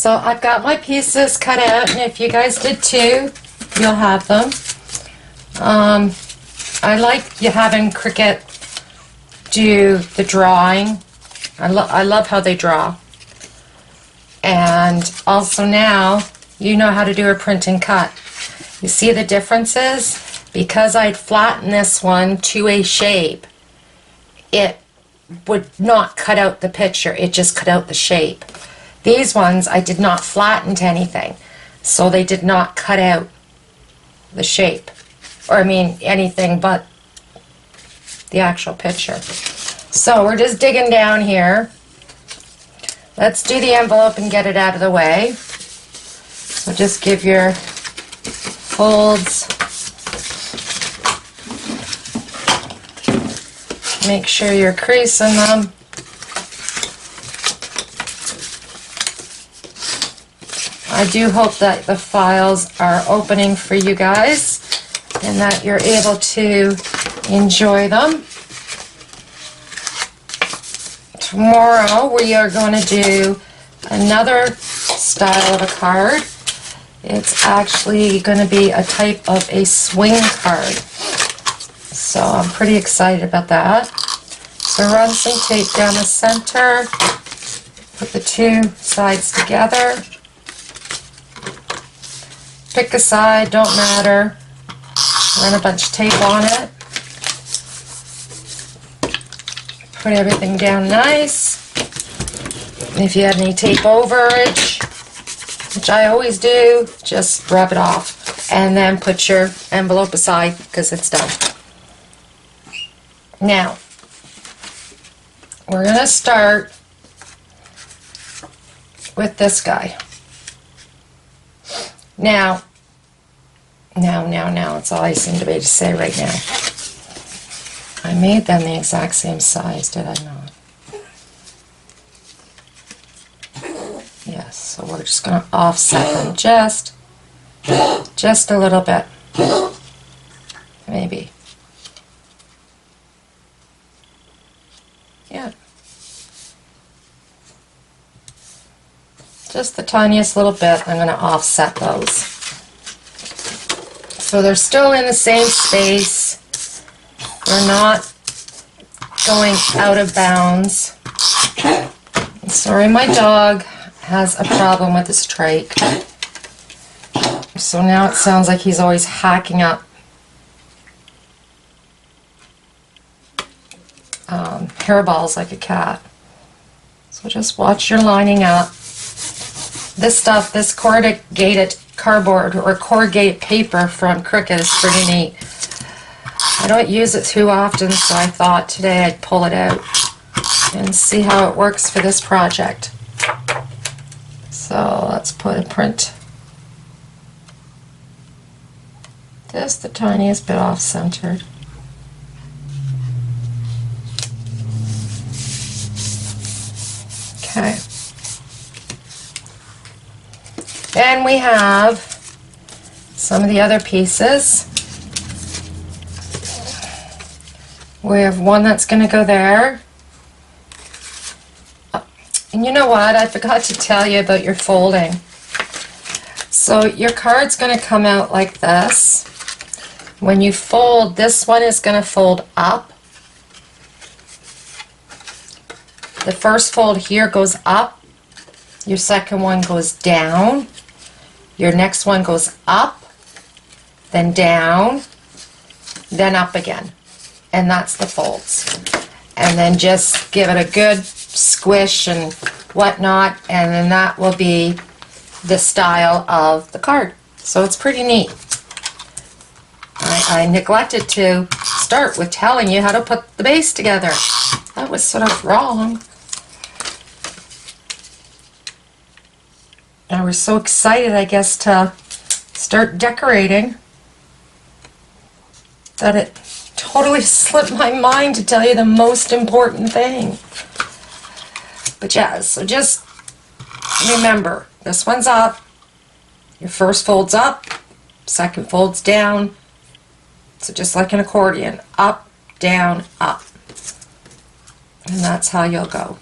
So I've got my pieces cut out, and if you guys did too, you'll have them. I like you having Cricut do the drawing. I love how they draw. And also now, you know how to do a print and cut. You see the differences? Because I'd flattened this one to a shape, it would not cut out the picture, it just cut out the shape. These ones I did not flatten to anything, so they did not cut out the shape, or I mean anything but the actual picture. So we're just digging down here. Let's do the envelope and get it out of the way. So just give your folds, make sure you're creasing them. I do hope that the files are opening for you guys and that you're able to enjoy them. Tomorrow we are going to do another style of a card. It's actually going to be a type of a swing card. So I'm pretty excited about that. So run some tape down the center, put the two sides together. Pick a side, don't matter. Run a bunch of tape on it. Put everything down nice. If you have any tape overage, which I always do, just rub it off. And then put your envelope aside because it's done. Now, we're going to start with this guy. Now, it's all I seem to be able to say right now. I made them the exact same size, did I not? Yes, so we're just going to offset them just a little bit, maybe. Yeah. Just the tiniest little bit. I'm going to offset those. So they're still in the same space. We're not going out of bounds. Sorry, my dog has a problem with his trach. So now it sounds like he's always hacking up hairballs like a cat. So just watch your lining up. This stuff, this corrugated cardboard or corrugated paper from Cricut is pretty neat. I don't use it too often, so I thought today I'd pull it out and see how it works for this project. So let's put a print just the tiniest bit off-centered. Okay. Then we have some of the other pieces. We have one that's going to go there. And you know what? I forgot to tell you about your folding. So your card's going to come out like this. When you fold, this one is going to fold up. The first fold here goes up. Your second one goes down. Your next one goes up, then down, then up again. And that's the folds. And then just give it a good squish and whatnot, and then that will be the style of the card. So it's pretty neat. I neglected to start with telling you how to put the base together. That was sort of wrong. I was so excited, I guess, to start decorating that it totally slipped my mind to tell you the most important thing. But yeah, so just remember, this one's up, your first fold's up, second fold's down, so just like an accordion, up, down, up. And that's how you'll go.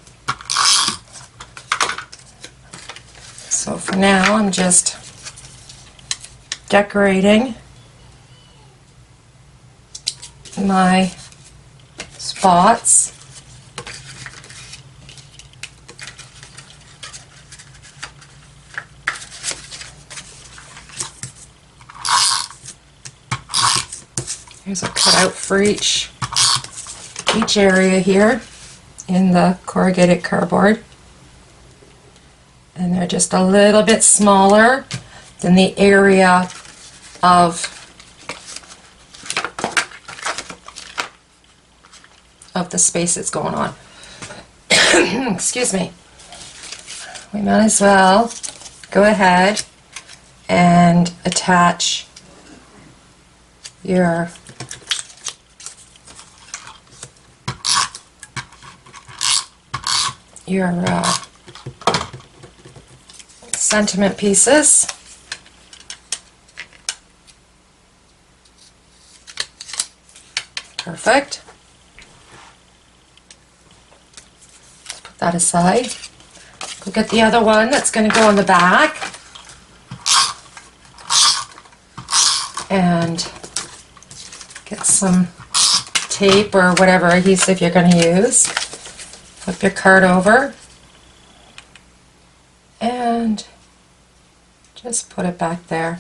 So So for now, I'm just decorating my spots. Here's a cutout for each area here in the corrugated cardboard. And they're just a little bit smaller than the area of the space that's going on. Excuse me. We might as well go ahead and attach your sentiment pieces. Perfect. Let's put that aside. Go get the other one that's going to go on the back. And get some tape or whatever adhesive you're going to use. Flip your card over and just put it back there.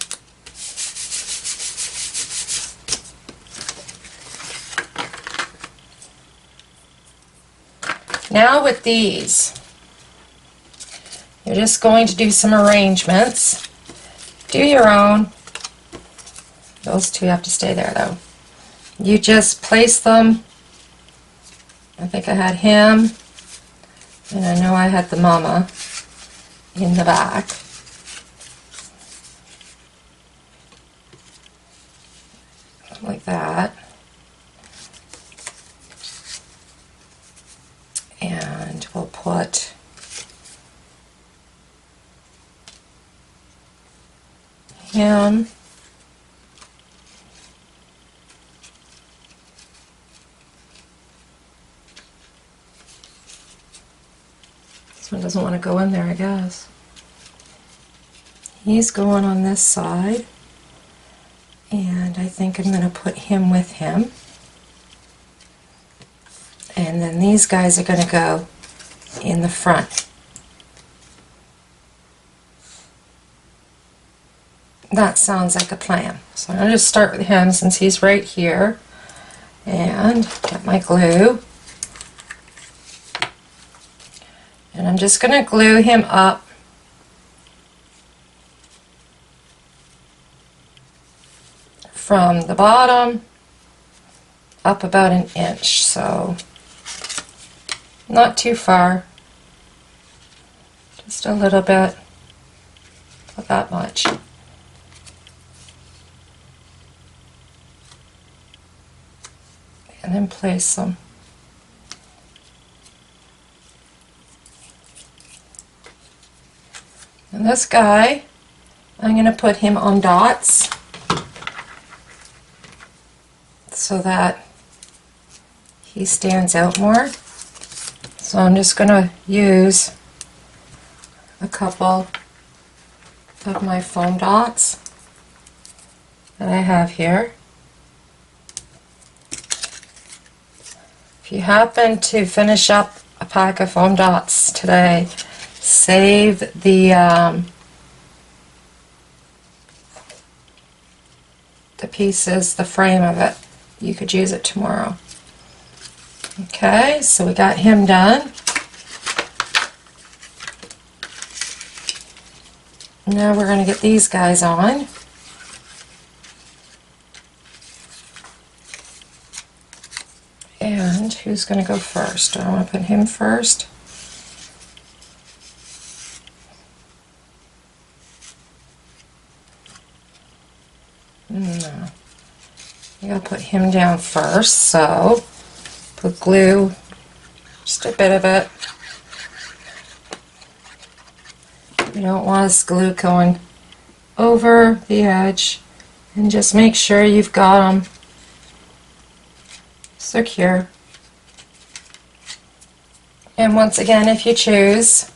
Now with these, you're just going to do some arrangements. Do your own. Those two have to stay there though. You just place them. I think I had him, and I know I had the mama in the back. Like that. And we'll put him this one doesn't want to go in there, I guess. He's going on this side, and I think I'm going to put him with him. And then these guys are going to go in the front. That sounds like a plan. So I'm going to just start with him since he's right here. And get my glue. And I'm just going to glue him up from the bottom up about an inch. So not too far, just a little bit, not that much. And then place them. And this guy, I'm going to put him on dots so that he stands out more. So I'm just going to use a couple of my foam dots that I have here. If you happen to finish up a pack of foam dots today, save the pieces, the frame of it. You could use it tomorrow. Okay, so we got him done. Now we're going to get these guys on. And who's going to go first? Do I want to put him first? No. You gotta put him down first, so put glue, just a bit of it. You don't want this glue going over the edge, and just make sure you've got them secure. And once again, if you choose,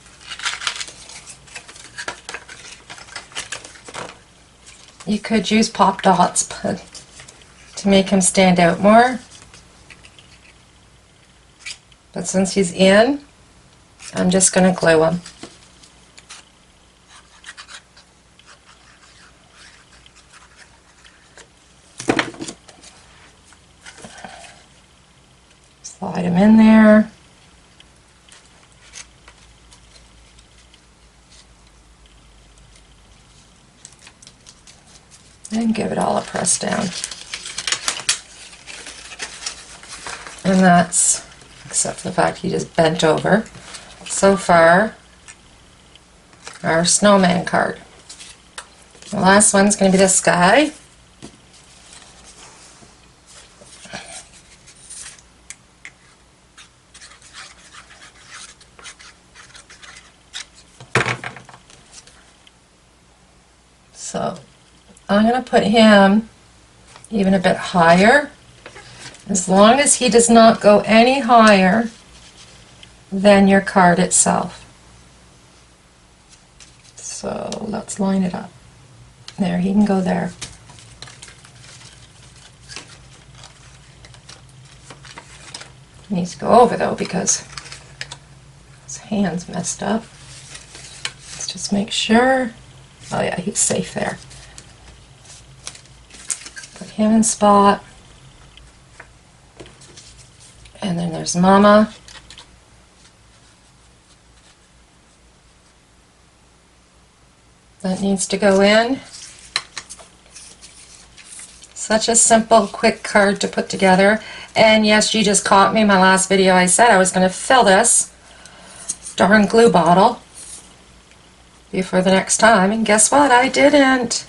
You could use pop dots but to make him stand out more. But since he's in, I'm just going to glue him. Slide him in there. And give it all a press down. And that's, except for the fact he just bent over, so far, our snowman card. The last one's going to be this guy. So I'm going to put him even a bit higher, as long as he does not go any higher than your card itself. So let's line it up. There, he can go there. He needs to go over though because his hand's messed up. Let's just make sure. Oh yeah, he's safe there. Put him in spot. And then there's Mama. That needs to go in. Such a simple, quick card to put together. And yes, you just caught me in my last video. I said I was going to fill this darn glue bottle before the next time, and guess what? I didn't.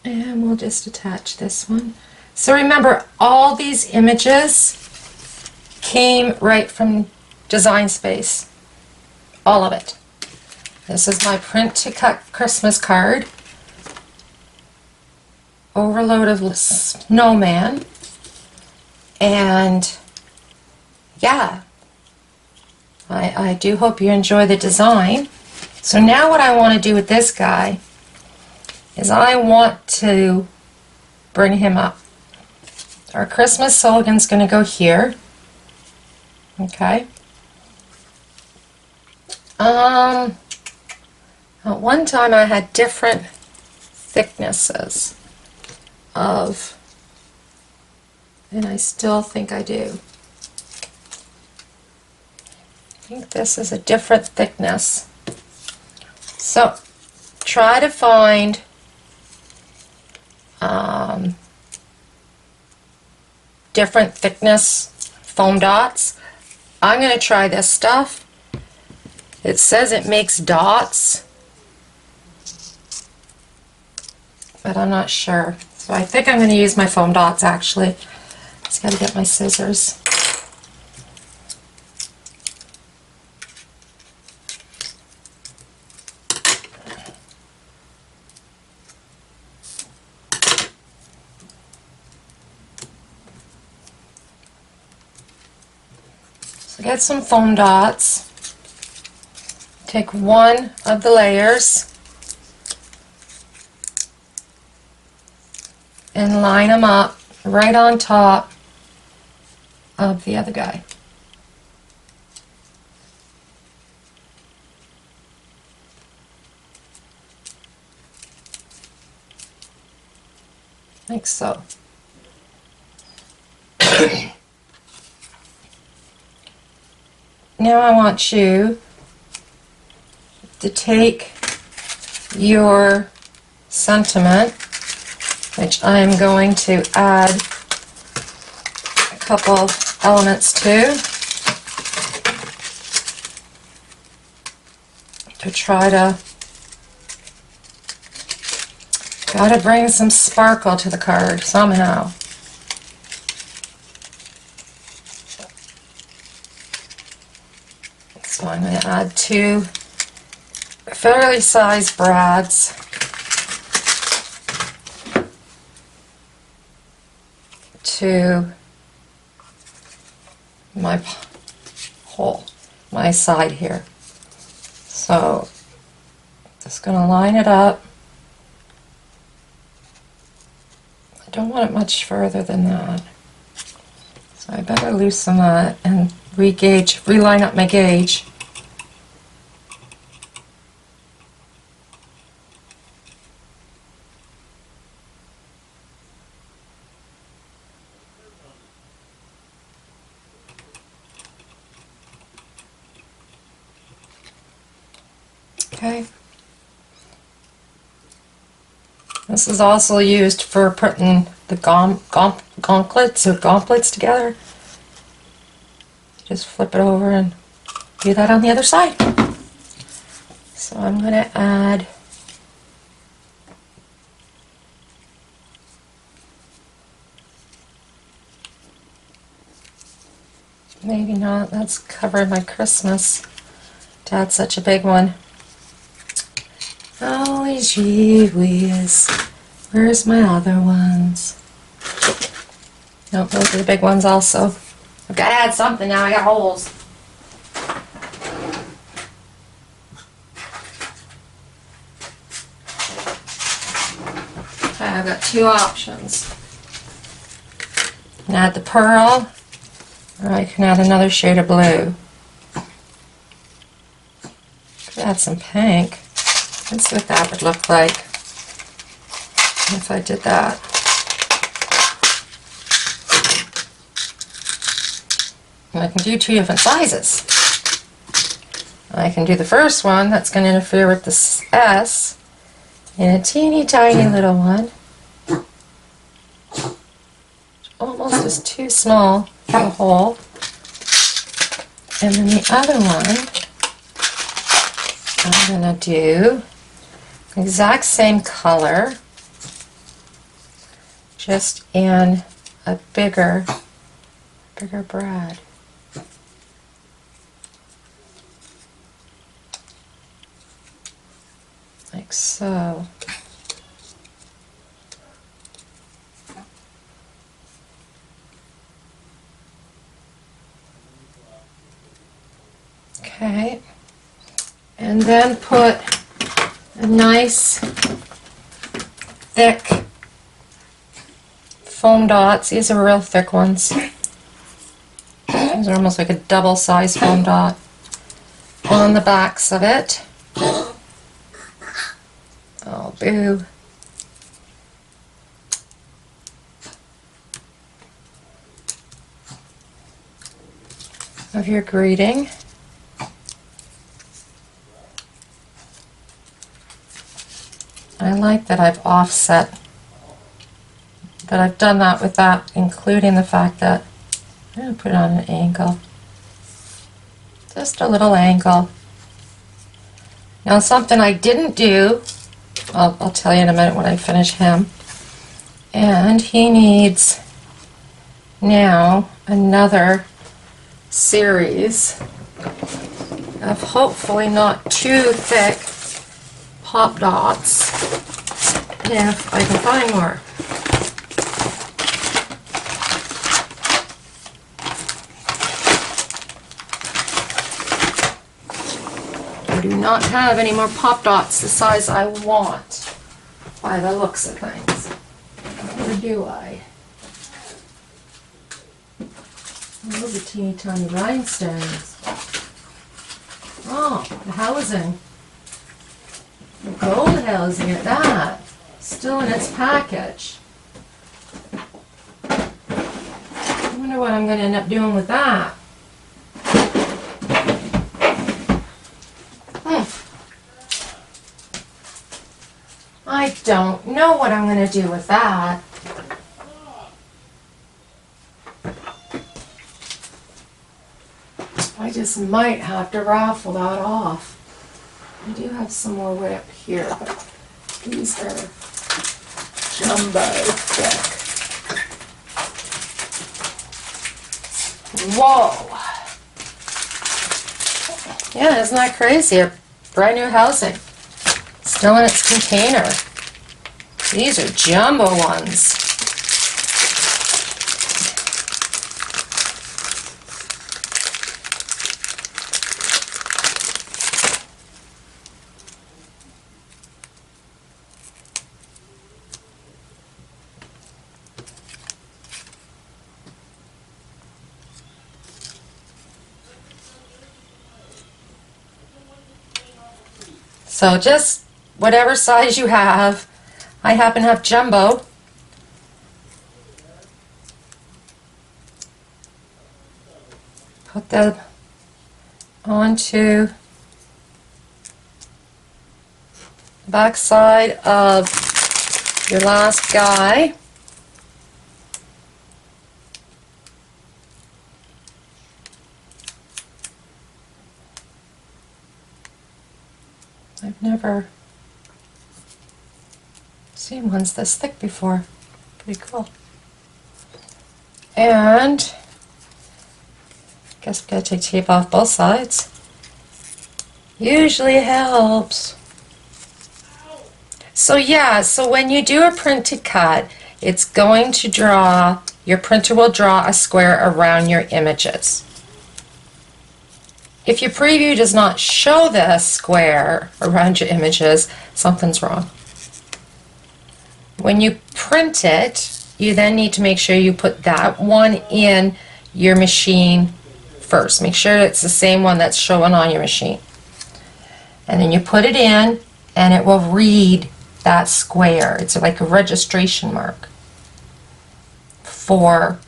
And we'll just attach this one. So remember, all these images came right from Design Space. All of it. This is my print to cut Christmas card. Overload of Snowman. And yeah, I do hope you enjoy the design. So now what I want to do with this guy is I want to bring him up. Our Christmas slogan's going to go here. Okay. At one time I had different thicknesses of, and I still think I do. I think this is a different thickness. So try to find different thickness foam dots. I'm going to try this stuff. It says it makes dots, but I'm not sure. So I think I'm going to use my foam dots actually. Just got to get my scissors. So get some foam dots. Take one of the layers and line them up right on top of the other guy. Like so. Now I want you to take your sentiment, which I am going to add a couple of elements to try to gotta bring some sparkle to the card somehow. So I'm going to add two fairly sized brads to my hole. my side here. So just going to line it up. I don't want it much further than that. So I better loosen that and reline up my gauge. Okay. This is also used for putting the gauntlets together. Just flip it over and do that on the other side. So I'm going to add maybe not, that's covering my Christmas. Dad's such a big one. Oh, gee whiz. Where's my other ones? Nope, those are the big ones also. I've got to add something now, I got holes. Okay, I've got two options. I can add the pearl, or I can add another shade of blue. Could add some pink. Let's see what that would look like if I did that. And I can do two different sizes. I can do the first one that's going to interfere with the S in a teeny tiny little one. Almost is too small for the hole. And then the other one, I'm going to do exact same color, just in a bigger brad. Like so. Okay. And then put a nice thick foam dots. These are real thick ones. These are almost like a double size foam dot on the backs of it. Oh, boo. Of your greeting. I like that I've offset, that I've done that with that, including the fact that I'm going to put it on an angle. Just a little angle. Now something I didn't do, I'll tell you in a minute when I finish him. And he needs now another series of hopefully not too thick pop dots, if I can find more. I do not have any more pop dots the size I want by the looks of things. Or do I? Those are teeny tiny rhinestones. Oh, the housing. The gold housing at that. Still in its package. I wonder what I'm going to end up doing with that. I don't know what I'm going to do with that. I just might have to raffle that off. I do have some more way up here, but these are jumbo thick. Whoa! Yeah, isn't that crazy? A brand new housing. Still in its container. These are jumbo ones. So just whatever size you have. I happen to have jumbo. Put that onto the back side of your last guy. I've never seen ones this thick before. Pretty cool. And I guess we gotta take tape off both sides. Usually helps. So yeah, so when you do a printed cut, it's going to draw, your printer will draw a square around your images. If your preview does not show this square around your images, something's wrong. When you print it, you then need to make sure you put that one in your machine first. Make sure it's the same one that's showing on your machine. And then you put it in, and it will read that square. It's like a registration mark for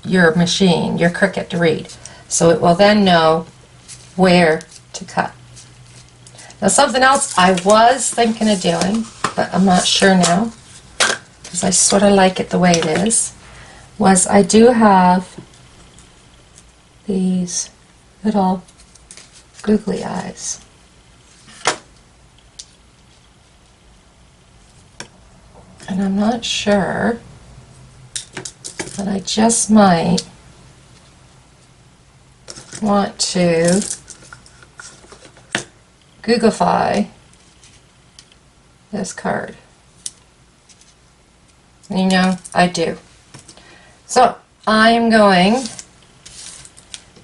your machine, your Cricut to read. So it will then know where to cut. Now something else I was thinking of doing, but I'm not sure now, because I sort of like it the way it is, was I do have these little googly eyes. And I'm not sure, but I just might want to Googleify this card. You know, I do. So I'm going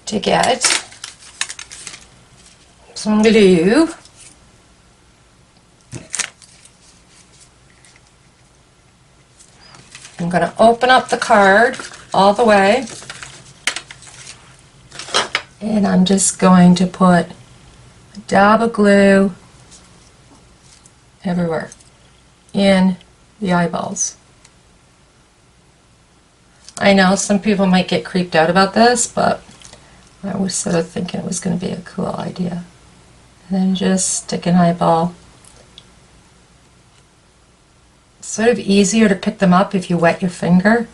to get some glue. I'm going to open up the card all the way, and I'm just going to put a dab of glue everywhere in the eyeballs. I know some people might get creeped out about this, but I was sort of thinking it was going to be a cool idea. And then just stick an eyeball. Sort of easier to pick them up if you wet your finger.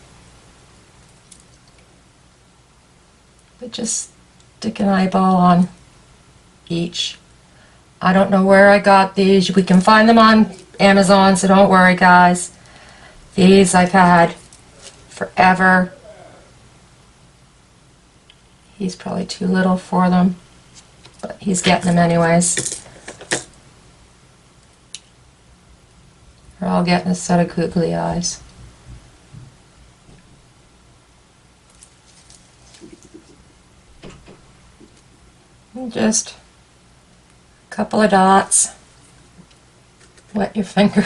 But just stick an eyeball on each. I don't know where I got these. We can find them on Amazon, so don't worry, guys. These I've had forever. He's probably too little for them, but he's getting them anyways. We're all getting a set of googly eyes. And just a couple of dots. Wet your finger.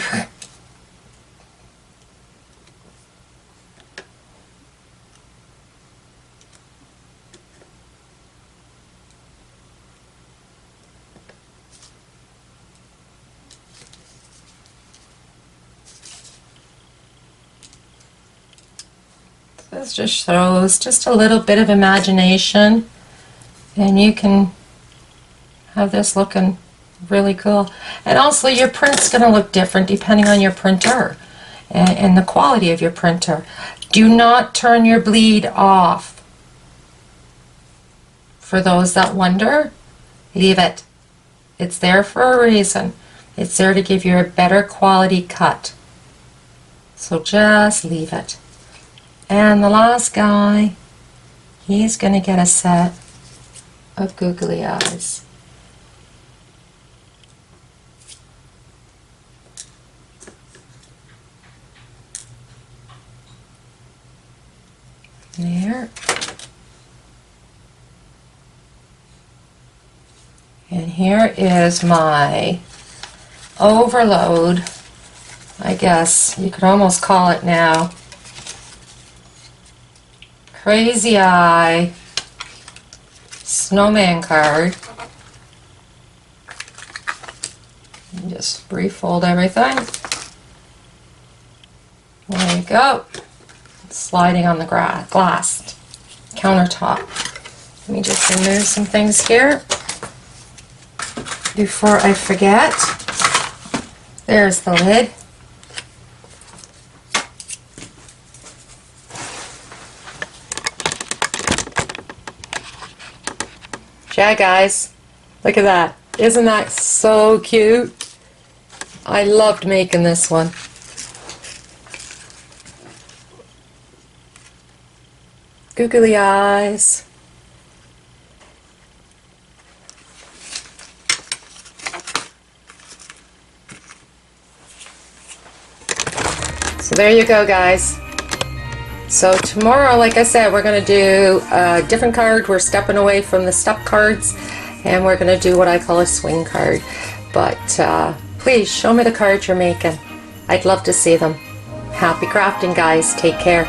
This just shows just a little bit of imagination, and you can have this looking really cool. And also your print's going to look different depending on your printer and the quality of your printer. Do not turn your bleed off. For those that wonder, leave it. It's there for a reason. It's there to give you a better quality cut. So just leave it. And the last guy, he's going to get a set of googly eyes. There. And here is my overload, I guess you could almost call it now. Crazy Eye Snowman card. just refold everything. There you go. Sliding on the glass countertop. Let me just remove some things here before I forget. There's the lid. Yeah, guys, look at that. Isn't that so cute? I loved making this one. Googly eyes. So there you go, guys. So tomorrow, like I said, we're going to do a different card. We're stepping away from the step cards, and we're going to do what I call a swing card. But please show me the cards you're making. I'd love to see them. Happy crafting, guys. Take care.